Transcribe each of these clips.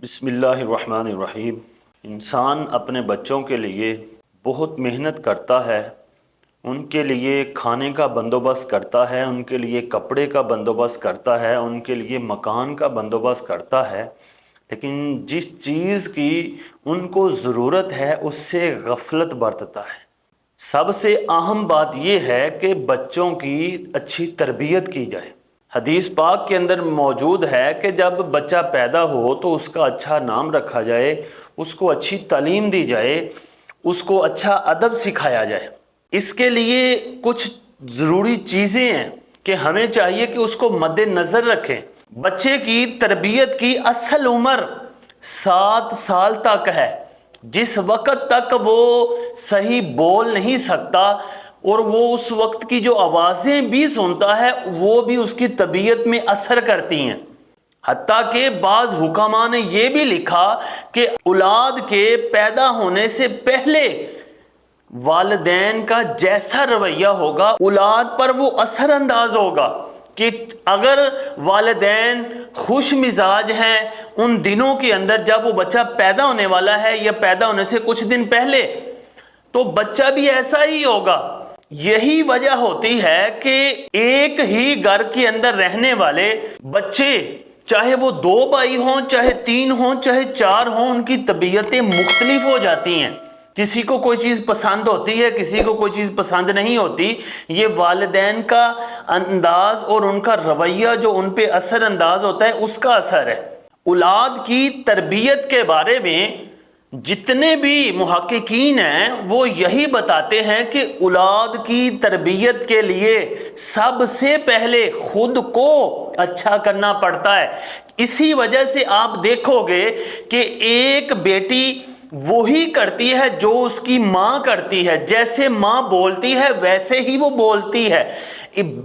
بسم اللہ الرحمن الرحیم۔ انسان اپنے بچوں کے لیے بہت محنت کرتا ہے، ان کے لیے کھانے کا بندوبست کرتا ہے، ان کے لیے کپڑے کا بندوبست کرتا ہے، ان کے لیے مکان کا بندوبست کرتا ہے، لیکن جس چیز کی ان کو ضرورت ہے اس سے غفلت برتتا ہے۔ سب سے اہم بات یہ ہے کہ بچوں کی اچھی تربیت کی جائے۔ حدیث پاک کے اندر موجود ہے کہ جب بچہ پیدا ہو تو اس کا اچھا نام رکھا جائے، اس کو اچھی تعلیم دی جائے، اس کو اچھا ادب سکھایا جائے۔ اس کے لیے کچھ ضروری چیزیں ہیں کہ ہمیں چاہیے کہ اس کو مد نظر رکھیں۔ بچے کی تربیت کی اصل عمر 7 سال تک ہے، جس وقت تک وہ صحیح بول نہیں سکتا اور وہ اس وقت کی جو آوازیں بھی سنتا ہے وہ بھی اس کی طبیعت میں اثر کرتی ہیں۔ حتیٰ کہ بعض حکماء نے یہ بھی لکھا کہ اولاد کے پیدا ہونے سے پہلے والدین کا جیسا رویہ ہوگا اولاد پر وہ اثر انداز ہوگا، کہ اگر والدین خوش مزاج ہیں ان دنوں کے اندر جب وہ بچہ پیدا ہونے والا ہے یا پیدا ہونے سے کچھ دن پہلے، تو بچہ بھی ایسا ہی ہوگا۔ یہی وجہ ہوتی ہے کہ ایک ہی گھر کے اندر رہنے والے بچے، چاہے وہ 2 بھائی ہوں، چاہے 3 ہوں، چاہے 4 ہوں، ان کی طبیعتیں مختلف ہو جاتی ہیں۔ کسی کو کوئی چیز پسند ہوتی ہے، کسی کو کوئی چیز پسند نہیں ہوتی۔ یہ والدین کا انداز اور ان کا رویہ جو ان پہ اثر انداز ہوتا ہے اس کا اثر ہے۔ اولاد کی تربیت کے بارے میں جتنے بھی محققین ہیں وہ یہی بتاتے ہیں کہ اولاد کی تربیت کے لیے سب سے پہلے خود کو اچھا کرنا پڑتا ہے۔ اسی وجہ سے آپ دیکھو گے کہ ایک بیٹی وہی کرتی ہے جو اس کی ماں کرتی ہے، جیسے ماں بولتی ہے ویسے ہی وہ بولتی ہے۔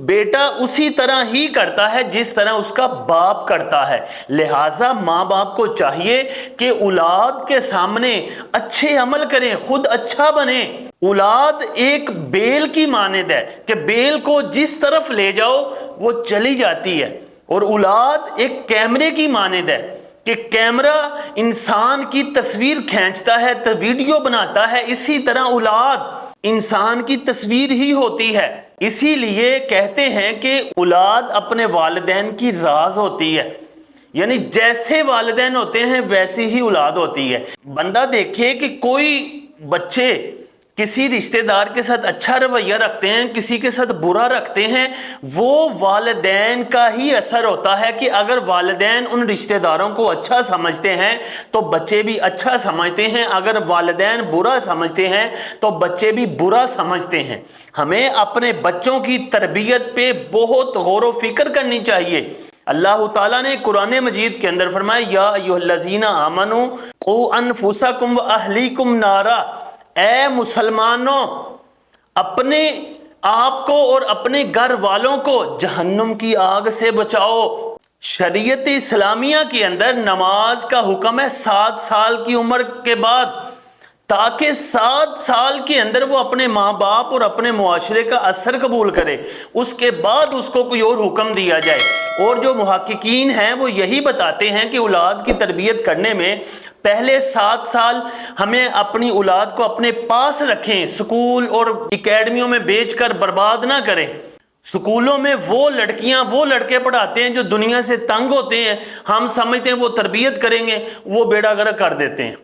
بیٹا اسی طرح ہی کرتا ہے جس طرح اس کا باپ کرتا ہے۔ لہٰذا ماں باپ کو چاہیے کہ اولاد کے سامنے اچھے عمل کریں، خود اچھا بنیں۔ اولاد ایک بیل کی مانند ہے کہ بیل کو جس طرف لے جاؤ وہ چلی جاتی ہے، اور اولاد ایک کیمرے کی مانند ہے کہ کیمرہ انسان کی تصویر کھینچتا ہے، ویڈیو بناتا ہے، اسی طرح اولاد انسان کی تصویر ہی ہوتی ہے۔ اسی لیے کہتے ہیں کہ اولاد اپنے والدین کی راز ہوتی ہے، یعنی جیسے والدین ہوتے ہیں ویسی ہی اولاد ہوتی ہے۔ بندہ دیکھے کہ کوئی بچے کسی رشتہ دار کے ساتھ اچھا رویہ رکھتے ہیں، کسی کے ساتھ برا رکھتے ہیں، وہ والدین کا ہی اثر ہوتا ہے کہ اگر والدین ان رشتہ داروں کو اچھا سمجھتے ہیں تو بچے بھی اچھا سمجھتے ہیں، اگر والدین برا سمجھتے ہیں تو بچے بھی برا سمجھتے ہیں۔ ہمیں اپنے بچوں کی تربیت پہ بہت غور و فکر کرنی چاہیے۔ اللہ تعالیٰ نے قرآن مجید کے اندر فرمایا یا ایھا الذین آمنوا قوا انفسکم واہلیکم نارا، اے مسلمانوں اپنے آپ کو اور اپنے گھر والوں کو جہنم کی آگ سے بچاؤ۔ شریعت اسلامیہ کے اندر نماز کا حکم ہے 7 سال کی عمر کے بعد، تاکہ 7 سال کے اندر وہ اپنے ماں باپ اور اپنے معاشرے کا اثر قبول کرے، اس کے بعد اس کو کوئی اور حکم دیا جائے۔ اور جو محققین ہیں وہ یہی بتاتے ہیں کہ اولاد کی تربیت کرنے میں پہلے 7 سال ہمیں اپنی اولاد کو اپنے پاس رکھیں، سکول اور اکیڈمیوں میں بیچ کر برباد نہ کریں۔ سکولوں میں وہ لڑکیاں وہ لڑکے پڑھاتے ہیں جو دنیا سے تنگ ہوتے ہیں، ہم سمجھتے ہیں وہ تربیت کریں گے، وہ بیڑا گرک کر دیتے ہیں۔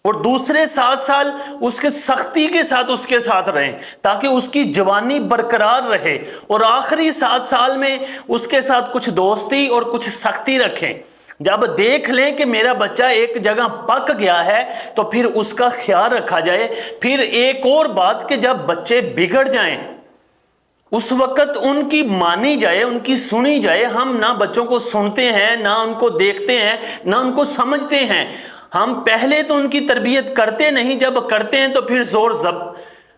اور دوسرے 7 سال اس کے سختی کے ساتھ اس کے ساتھ رہیں تاکہ اس کی جوانی برقرار رہے، اور آخری 7 سال میں اس کے ساتھ کچھ دوستی اور کچھ سختی رکھیں۔ جب دیکھ لیں کہ میرا بچہ ایک جگہ پک گیا ہے تو پھر اس کا خیال رکھا جائے۔ پھر ایک اور بات کہ جب بچے بگڑ جائیں اس وقت ان کی مانی جائے، ان کی سنی جائے۔ ہم نہ بچوں کو سنتے ہیں، نہ ان کو دیکھتے ہیں، نہ ان کو سمجھتے ہیں۔ ہم پہلے تو ان کی تربیت کرتے نہیں، جب کرتے ہیں تو پھر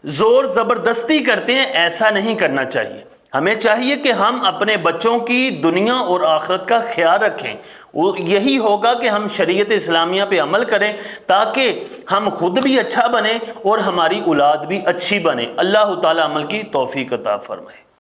زور زبردستی کرتے ہیں۔ ایسا نہیں کرنا چاہیے۔ ہمیں چاہیے کہ ہم اپنے بچوں کی دنیا اور آخرت کا خیال رکھیں۔ یہی ہوگا کہ ہم شریعت اسلامیہ پہ عمل کریں تاکہ ہم خود بھی اچھا بنیں اور ہماری اولاد بھی اچھی بنے۔ اللہ تعالیٰ عمل کی توفیق عطا فرمائے۔